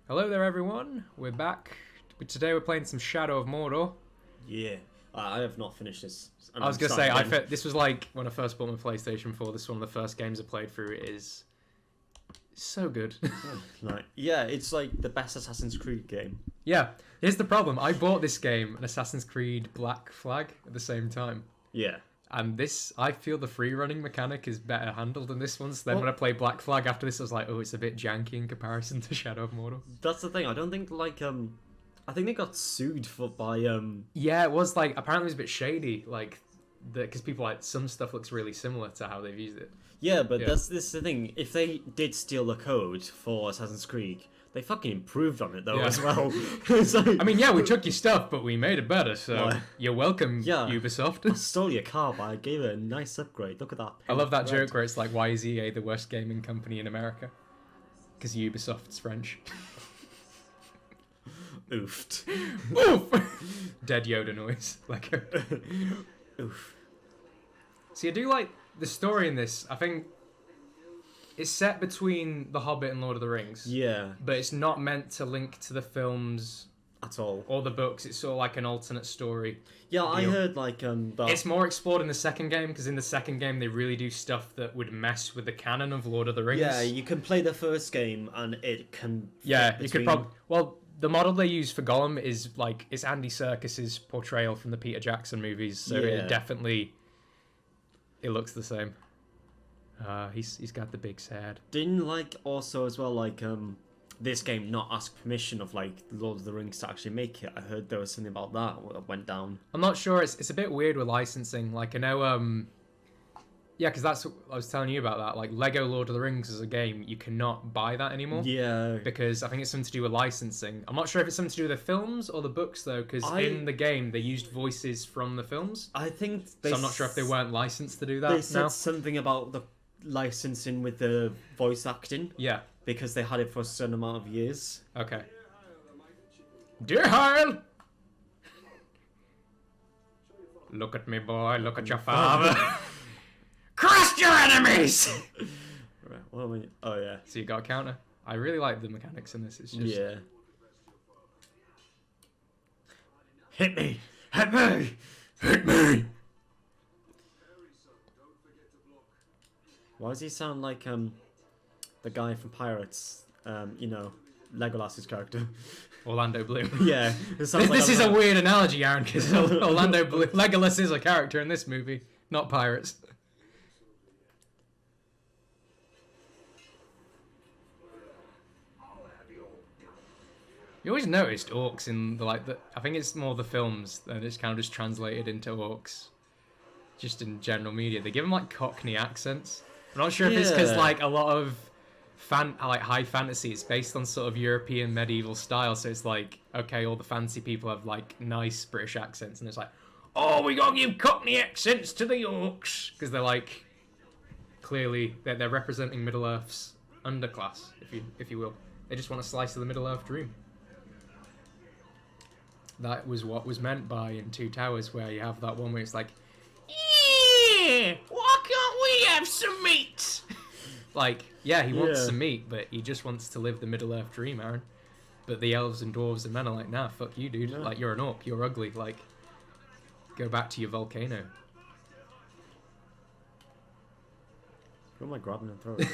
Hello there, everyone. We're back. Today we're playing some Shadow of Mordor. Yeah, I have not finished this. I was gonna say, this was like when I first bought my PlayStation 4. This is one of the first games I played through. It is so good. Yeah, it's like the best Assassin's Creed game. Yeah, here's the problem. I bought this game and Assassin's Creed Black Flag at the same time. Yeah. And this, I feel the free running mechanic is better handled than this one. So then when I play Black Flag after this, I was like, oh, it's a bit janky in comparison to Shadow of Mordor. That's the thing. I don't think I think they got sued by Yeah, it was like apparently it was a bit shady, like because people like some stuff looks really similar to how they've used it. Yeah, but this is the thing. If they did steal the code for Assassin's Creed, they fucking improved on it though as well. I mean, yeah, we took your stuff, but we made it better. So you're welcome, Ubisoft. I stole your car, but I gave it a nice upgrade. Look at that. I love that joke where it's like, why is EA the worst gaming company in America? Because Ubisoft's French. Oofed. Oof! Dead Yoda noise. Like, oof. See, I do like the story in this. I think it's set between The Hobbit and Lord of the Rings. Yeah. But it's not meant to link to the films at all. Or the books. It's sort of like an alternate story. Yeah, I heard like It's more explored in the second game, because in the second game they really do stuff that would mess with the canon of Lord of the Rings. Yeah, you can play the first game and it can. Yeah, you could probably. Well, the model they use for Gollum is like it's Andy Serkis's portrayal from the Peter Jackson movies, so it definitely it looks the same. He's got the big sad. Didn't like also as well like this game not ask permission of like Lord of the Rings to actually make it. I heard there was something about that went down. I'm not sure. It's a bit weird with licensing. Like I know yeah, because that's what I was telling you about that. Like Lego Lord of the Rings as a game, you cannot buy that anymore. Yeah. Because I think it's something to do with licensing. I'm not sure if it's something to do with the films or the books though, because in the game they used voices from the films. I think so I'm not sure if they weren't licensed to do that. They said something about the licensing with the voice acting. Yeah. Because they had it for a certain amount of years. Okay. Dear Heil! Look at me, boy. Look at your father. Crush your enemies! Right, what am I... Oh, yeah. So you got a counter. I really like the mechanics in this. It's just... Yeah. Hit me! Hit me! Hit me! Why does he sound like the guy from Pirates? You know, Legolas's character. Orlando Bloom. Yeah. This is a weird analogy, Aaron, because Orlando Bloom... Legolas is a character in this movie, not Pirates. You always noticed orcs in I think it's more the films, and it's kind of just translated into orcs. Just in general media, they give them like Cockney accents. I'm not sure if it's because like a lot of high fantasy, it's based on sort of European medieval style, so it's like okay, all the fancy people have like nice British accents, and it's like, oh, we gotta give Cockney accents to the orcs because they're like clearly they're representing Middle Earth's underclass, if you will. They just want a slice of the Middle Earth dream. That was what was meant by in Two Towers, where you have that one where it's like, yeah, why can't we have some meat? Like, yeah, he wants some meat, but he just wants to live the Middle Earth dream, Aaron. But the elves and dwarves and men are like, nah, fuck you, dude. Yeah. Like, you're an orc, you're ugly. Like, go back to your volcano. Who am I grabbing and throwing?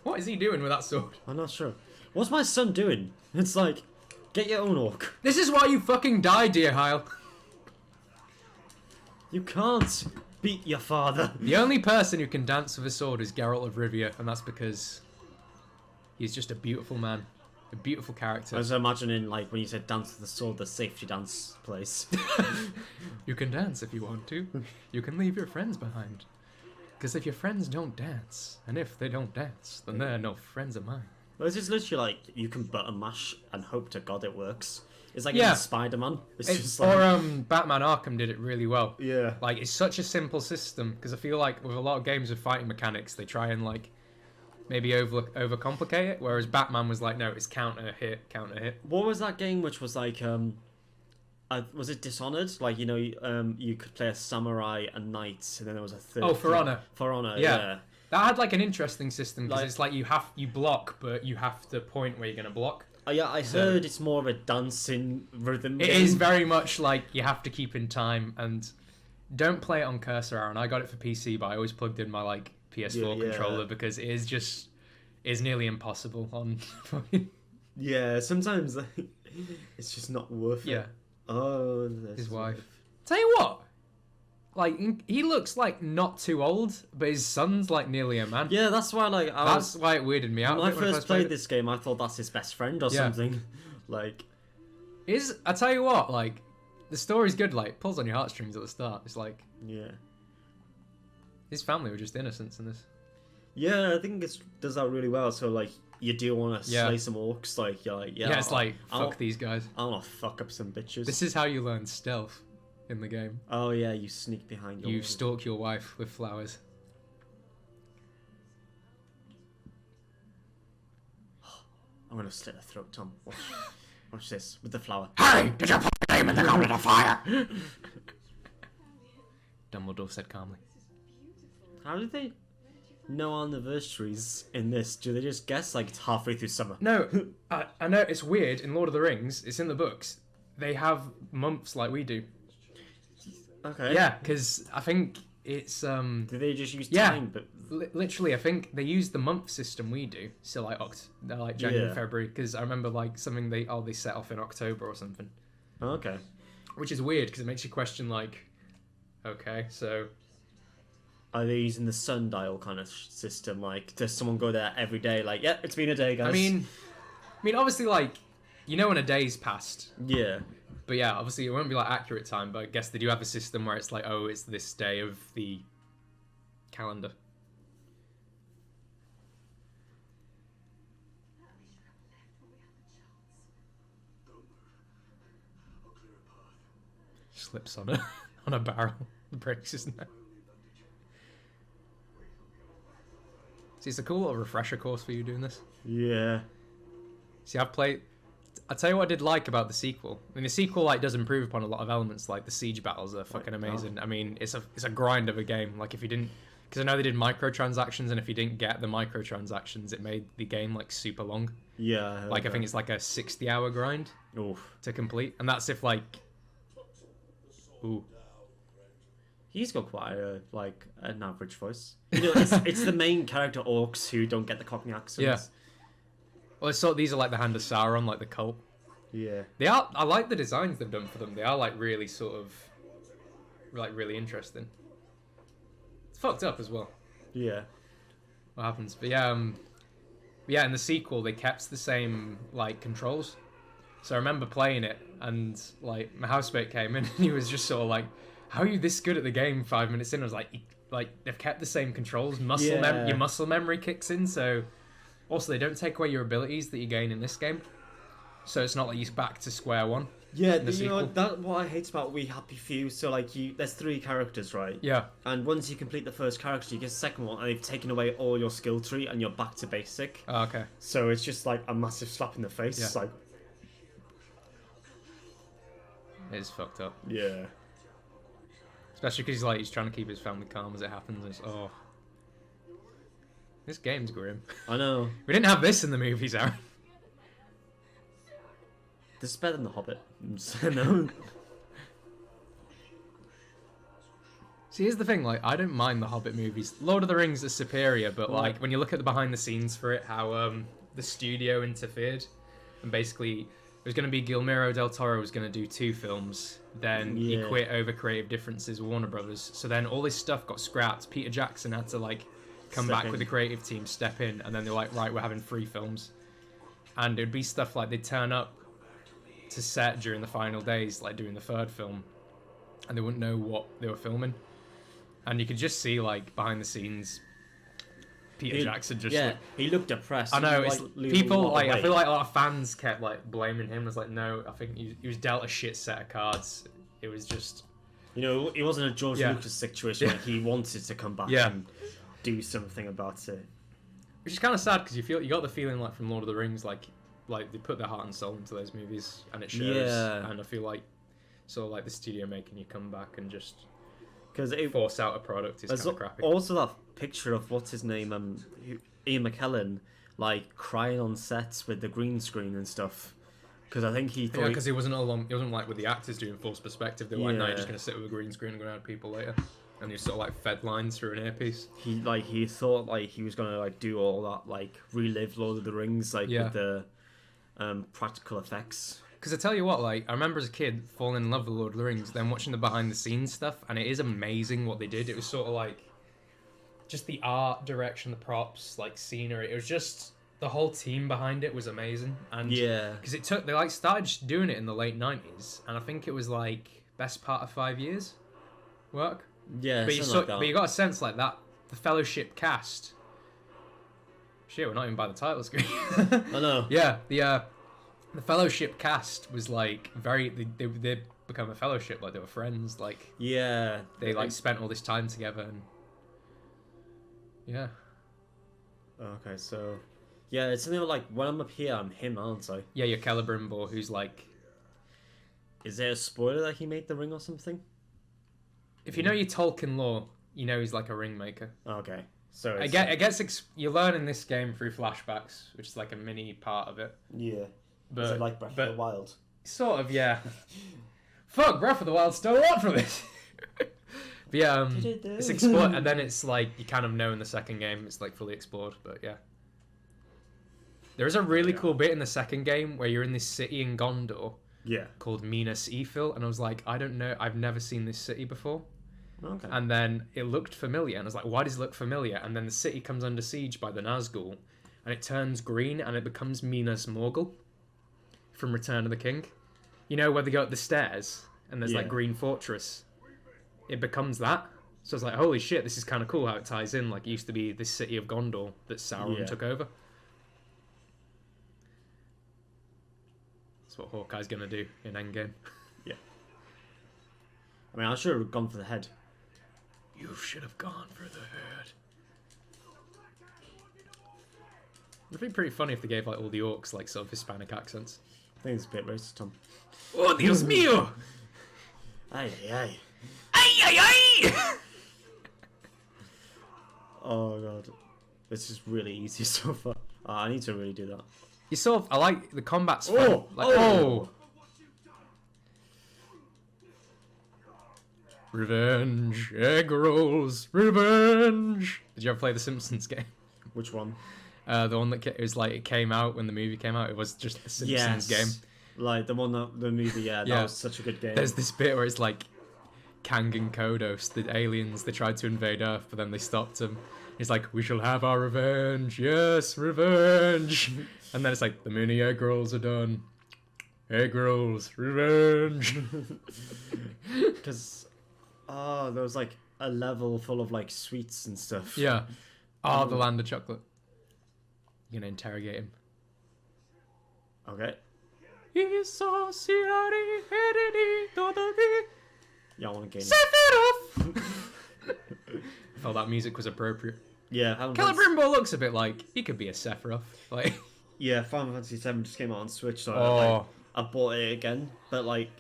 What is he doing with that sword? I'm not sure. What's my son doing? It's like, get your own orc. This is why you fucking die, dear Heil. You can't beat your father. The only person who can dance with a sword is Geralt of Rivia, and that's because he's just a beautiful man. A beautiful character. I was imagining, like, when you said dance with the sword, the safety dance place. You can dance if you want to. You can leave your friends behind. Because if your friends don't dance, and if they don't dance, then they're no friends of mine. Well, it's just literally like, you can button mash and hope to God it works. It's like in Spider-Man. Just like... Or Batman Arkham did it really well. Yeah. Like, it's such a simple system, because I feel like with a lot of games with fighting mechanics, they try and, like, maybe overcomplicate it, whereas Batman was like, no, it's counter hit, counter hit. What was that game which was like, was it Dishonored? Like, you know, you could play a samurai, a knight, and then there was a third. Oh, For Honor. For Honor, yeah. That had like an interesting system because it's like you block, but you have to point where you're gonna block. Yeah, I So- heard it's more of a dancing rhythm. It game. is very much like you have to keep in time, and don't play it on cursor, Aaron. I got it for PC, but I always plugged in my like PS4 Yeah. controller because it is just is nearly impossible on. Yeah, sometimes like, it's just not worth Yeah. it. Oh, His wife. Tell you what, like he looks like not too old, but his son's like nearly a man. Yeah, that's why like That's why it weirded me out. when I a bit first played it. this game, I thought that's his best friend or Yeah. something. Like, I tell you what, like the story's good. Like pulls on your heartstrings at the start. It's like yeah. his family were just innocents in this. Yeah, I think it does that really well. So like, you do want to Yeah. slay some orcs, like you're like, Yeah, it's like I'll- fuck these guys. I want to fuck up some bitches. This is how you learn stealth in the game. Oh yeah, you sneak behind your. You stalk your wife with flowers. I'm gonna slit her throat, Tom. Watch this with the flower. Harry, did you put your name in the goblet of fire? Dumbledore said calmly. How did they know anniversaries in this? Do they just guess like it's halfway through summer? No, I know it's weird. In Lord of the Rings, it's in the books. They have months like we do. Okay. Yeah, because I think it's Do they just use Yeah. time? But literally I think they use the month system we do. So like they're like January, Yeah. February. Because I remember like something they set off in October or something, okay. which is weird because it makes you question like, okay, so Are they using the sundial kind of system? Like, does someone go there every day? Like, yeah, it's been a day, guys. I mean, obviously like you know when a day's passed. yeah. But yeah, obviously it won't be like accurate time, but I guess they do have a system where it's like, oh, it's this day of the calendar. Slips on a on a barrel, breaks his neck. See, it's a cool little refresher course for you doing this. Yeah. See, I'll tell you what I did like about the sequel. I mean, the sequel like does improve upon a lot of elements. Like the siege battles are fucking amazing. I mean, it's a grind of a game. Like if you didn't, because I know they did microtransactions, and if you didn't get the microtransactions, it made the game like super long. Yeah. Like I think it's like a 60-hour grind Oof. to complete, and that's if like, ooh, He's got quite a like an average voice. You know, it's the main character orcs who don't get the Cockney accents. Yeah. Well, it's sort of, these are like the Hand of Sauron, like the cult. Yeah. They are. I like the designs they've done for them. They are like really sort of, like really interesting. It's fucked up as well. Yeah. What happens? But yeah, yeah. In the sequel, they kept the same like controls. So I remember playing it, and like my housemate came in, and he was just sort of like, "How are you this good at the game?" 5 minutes in, I was like they've kept the same controls. Yeah. Your muscle memory kicks in. So also they don't take away your abilities that you gain in this game. So it's not like you're back to square one. Yeah, The you know sequel. that what I hate about We Happy Few. So like there's 3 characters, right? Yeah. And once you complete the first character, you get the second one, and they've taken away all your skill tree, and you're back to basic. Oh, okay. So it's just like a massive slap in the face. Yeah. It's like, It's fucked up. yeah, Especially because he's trying to keep his family calm as it happens. And it's, oh, this game's grim. I know. We didn't have this in the movies, Aaron. This is better than The Hobbit. No. See, here's the thing, like, I don't mind the Hobbit movies. Lord of the Rings is superior, but, like, when you look at the behind the scenes for it, how the studio interfered, and basically, it was going to be Guillermo del Toro was going to do 2 films, then he Yeah. quit over creative differences with Warner Brothers, so then all this stuff got scrapped. Peter Jackson had to, like, come Step back in. with the creative team, step in, and then they're like, right, we're having 3 films. And it'd be stuff like they'd turn up to set during the final days, like doing the 3rd film, and they wouldn't know what they were filming. And you could just see, like, behind the scenes, Peter Jackson just... yeah, like, he looked depressed. I know, He, it's like, losing a people, lot of like, I weight. feel like a lot of fans kept, like, blaming him. It was like, no, I think he was dealt a shit set of cards. It was just... You know, it wasn't a George Yeah. Lucas situation. Yeah. Like, he wanted to come back Yeah. and do something about it. Which is kind of sad, because you got the feeling, like, from Lord of the Rings, like they put their heart and soul into those movies, and it shows. Yeah. And I feel like, sort of like the studio making you come back and just Because it force out a product is there's kind of crappy. also that picture of what's his name, Ian McKellen, like crying on sets with the green screen and stuff. Because I think he thought Yeah, because he wasn't like with the actors doing forced perspective. They were like, no, you're Yeah. just gonna sit with a green screen and go out people later, and you sort of like fed lines through an earpiece. he thought like he was gonna like do all that, like relive Lord of the Rings, like Yeah. with the practical effects. Because I tell you what, like I remember as a kid falling in love with Lord of the Rings, then watching the behind the scenes stuff, and it is amazing what they did. It was sort of like just the art direction, the props, like scenery. It was just the whole team behind it was amazing. And Yeah. because they like started just doing it in the late 90s, and I think it was like best part of 5 years work. Yeah, But something like that. but you got a sense like that the Fellowship cast. Shit, we're not even by the title screen. I know. Yeah, the Fellowship cast was like very. They become a fellowship, like they were friends, like Yeah. they like spent all this time together, and yeah. Okay, so yeah, it's something like when I'm up here, I'm him, aren't I? Yeah, you're Celebrimbor, who's like. Is there a spoiler that he made the ring or something? If you know your Tolkien lore, you know he's like a ring maker. Okay, so I it's, guess you learn in this game through flashbacks, which is like a mini part of it. yeah. But Is it like Breath of the Wild? sort of, yeah. Fuck, Breath of the Wild stole a lot from this. But yeah, it's explored, and then it's like you kind of know in the second game it's like fully explored. But yeah, there is a really cool bit in the second game where you're in this city in Gondor Yeah. called Minas Ithil, and I was like, I don't know, I've never seen this city before. Okay. And then it looked familiar, and I was like, why does it look familiar? And then the city comes under siege by the Nazgul, and it turns green, and it becomes Minas Morgul from Return of the King. You know, where they go up the stairs, and there's like Yeah. Green Fortress. It becomes that. So I was like, holy shit, this is kind of cool how it ties in. Like, it used to be this city of Gondor that Sauron Yeah. took over. That's what Hawkeye's gonna do in Endgame. I mean, I should have gone for the head. You should have gone for the head. It'd be pretty funny if they gave like all the orcs like sort of Hispanic accents. I think it's a bit racist, Tom. Oh, Dios mío! Aye, aye. Ay, ay, ay! Oh god, this is really easy so far. Oh, I need to really do that. You sort of, I like the combat's fun. Oh! Like, Oh! Revenge, egg rolls, revenge. Did you ever play the Simpsons game? Which one? The one that it was like it came out when the movie came out. It was just the Simpsons game. Like the one that the movie. Yeah, Yeah. that was such a good game. There's this bit where it's like Kang and Kodos, the aliens. They tried to invade Earth, but then they stopped them. It's like, we shall have our revenge. Yes, revenge. And then it's like, the mini egg rolls are done. Egg rolls, revenge. Because there was like a level full of like sweets and stuff. Yeah. Oh, the land of chocolate. You're gonna interrogate him. Okay. Yeah, Yeah, I want to gain. Felt that music was appropriate. Yeah, Celebrimbor looks a bit like he could be a Sephiroth. Like, Yeah, Final Fantasy VII just came out on Switch, so oh, I bought it again. But like,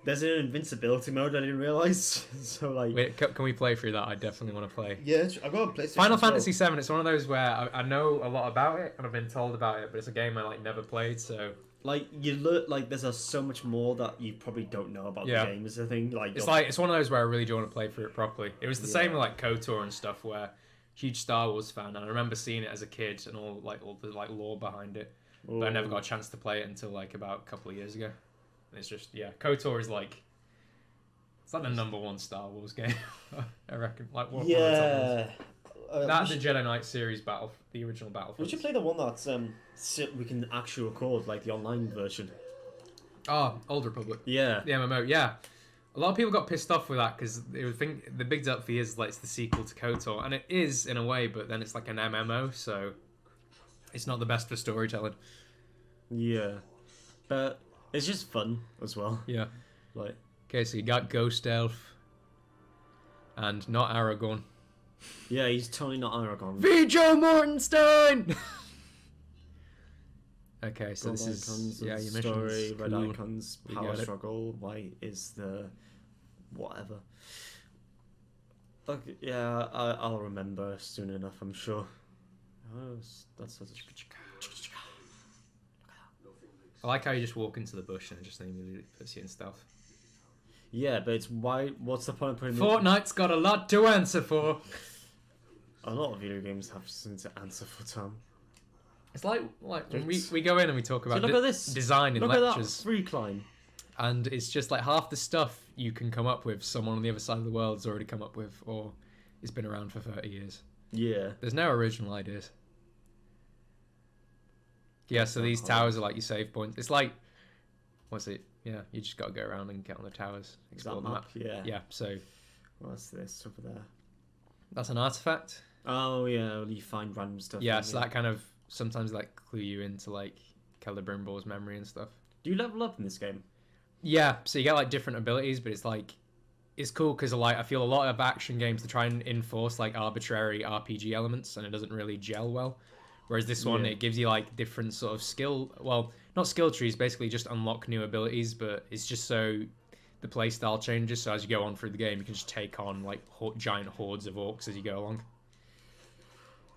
there's an invincibility mode I didn't realize. So like, wait, can we play through that? I definitely want to play. yeah, I got a PlayStation. Final as well. Fantasy VII. It's one of those where I know a lot about it and I've been told about it, but it's a game I like never played. So Like you look like there's so much more that you probably don't know about Yeah. the game. Is the thing like it's one of those where I really do want to play through it properly. It was the same with like KOTOR and stuff, where huge Star Wars fan, and I remember seeing it as a kid and all the like lore behind it, but I never got a chance to play it until like about a couple of years ago. And it's just KOTOR is like it's like the #1 Star Wars game, I reckon. Like one of the top ones. Yeah. That's the Jedi Knight series the original Battlefield. We should play the one that's we can actually record, like the online version. Oh, Old Republic. Yeah. The MMO, yeah. A lot of people got pissed off with that because they would think the big up for is like it's the sequel to KOTOR, and it is in a way, but then it's like an MMO, so it's not the best for storytelling. Yeah. But it's just fun as well. Yeah. Like, Okay, so you got Ghost Elf, and not Aragorn. yeah, he's totally not Aragorn. Viggo Mortenstein. Okay, so Gold this is icons, your story, mission's red cool. icons, We power get it. struggle, white is the whatever. Okay, yeah, I'll remember soon enough, I'm sure. Oh, that's I like how you just walk into the bush and it just immediately puts you in stealth. yeah, but it's why. What's the point of putting? Fortnite's got a lot to answer for. A lot of video games have something to answer for, Tom. It's like when we go in and we talk about look at this. design in Look lectures. at that recline. And it's just like half the stuff you can come up with, someone on the other side of the world's already come up with, or it's been around for 30 years. Yeah. There's no original ideas. Yeah, so these towers are like your save points. It's like, what's it? Yeah, you just got to go around and get on the towers, explore the map. Yeah. Yeah, so What's this over there? that's an artifact. Oh yeah, you find random stuff. Yeah, so that kind of sometimes like clue you into like Celebrimbor's memory and stuff. Do you level up in this game? Yeah, so you get like different abilities, but it's like it's cool because like I feel a lot of action games to try and enforce like arbitrary RPG elements, and it doesn't really gel well. Whereas this one, it gives you like different sort of skill, well, not skill trees, basically just unlock new abilities, but it's just so the playstyle changes. So as you go on through the game, you can just take on like giant hordes of orcs as you go along.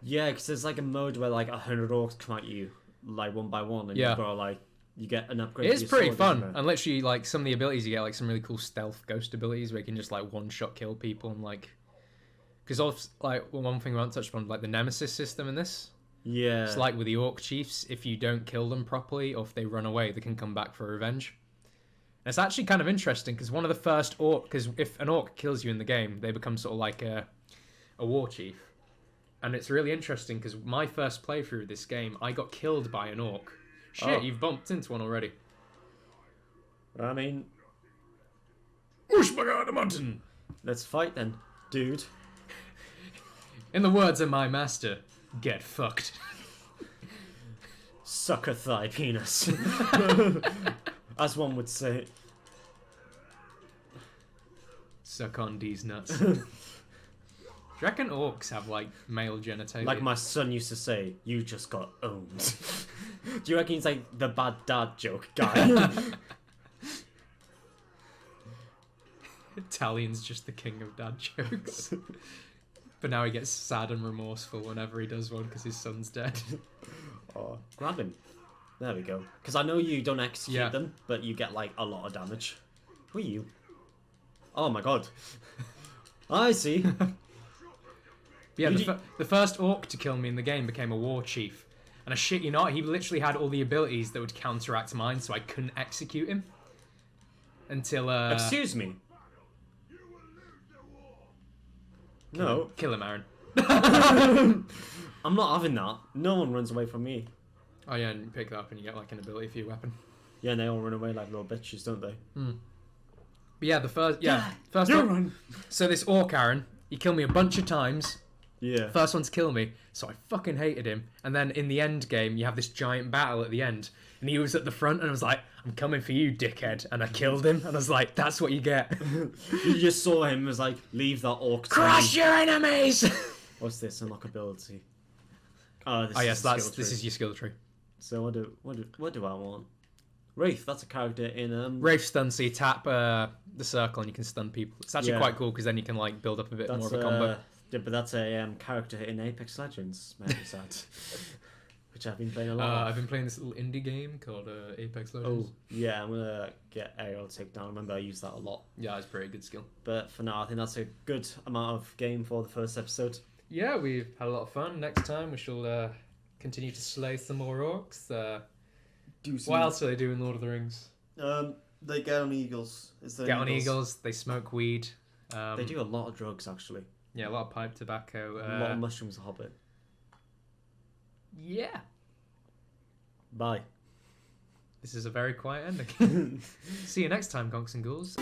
Yeah, because there's like a mode where like 100 orcs come at you like one by one, and Yeah. you've got to, like you get an upgrade. It's to your pretty sword, fun, isn't it? and literally like some of the abilities you get like some really cool stealth ghost abilities where you can just like one shot kill people and like because like one thing we haven't touched upon like the nemesis system in this. Yeah. It's like with the orc chiefs, if you don't kill them properly or if they run away, they can come back for revenge. And it's actually kind of interesting because one of the first orc, because if an orc kills you in the game, they become sort of like a war chief. And it's really interesting because my first playthrough of this game, I got killed by an orc. Shit, you've bumped into one already. I mean, Ushmagadamantan! let's fight then, dude. In the words of my master, get fucked. Suck a thigh penis. As one would say. Suck on these nuts. Do you reckon orcs have like male genitalia? Like my son used to say, you just got owned. Do you reckon he's like the bad dad joke guy? Italian's just the king of dad jokes. But now he gets sad and remorseful whenever he does one because his son's dead. Oh, grab him. There we go. Because I know you don't execute Yeah. them, but you get like a lot of damage. Who are you? Oh my god. I see. Yeah, the first orc to kill me in the game became a war chief. And I shit you not, he literally had all the abilities that would counteract mine, so I couldn't execute him. Until, Excuse me. No. Kill him, Aaron. I'm not having that. No one runs away from me. Oh yeah, and you pick that up and you get like an ability for your weapon. Yeah, and they all run away like little bitches, don't they? But yeah, first you orc, run. So this orc, Aaron, he killed me a bunch of times. Yeah. First one to kill me, so I fucking hated him. And then in the end game, you have this giant battle at the end, and he was at the front, and I was like, "I'm coming for you, dickhead!" And I killed him, and I was like, "That's what you get." You just saw him as like, leave that orc to Crush me. your enemies. What's this? Unlock ability. Oh, this Oh is yes, the skill this tree. is your skill tree. So what do I want? Wraith, that's a character in Wraith stun, so you tap the circle and you can stun people. It's actually Yeah. quite cool because then you can like build up a bit more that's of a combo. yeah, but that's a character in Apex Legends, maybe that, which I've been playing a lot. I've been playing this little indie game called Apex Oh Legends. yeah, I'm gonna get aerial takedown. I remember I used that a lot. Yeah, it's a pretty good skill. But for now, I think that's a good amount of game for the first episode. Yeah, we've had a lot of fun. Next time we shall continue to slay some more orcs. What else do they do in Lord of the Rings? They get on eagles. Get on eagles. They smoke weed. They do a lot of drugs, actually. Yeah, a lot of pipe tobacco. A lot of mushrooms, a hobbit. Yeah. Bye. This is a very quiet ending. See you next time, Gonks and Ghouls.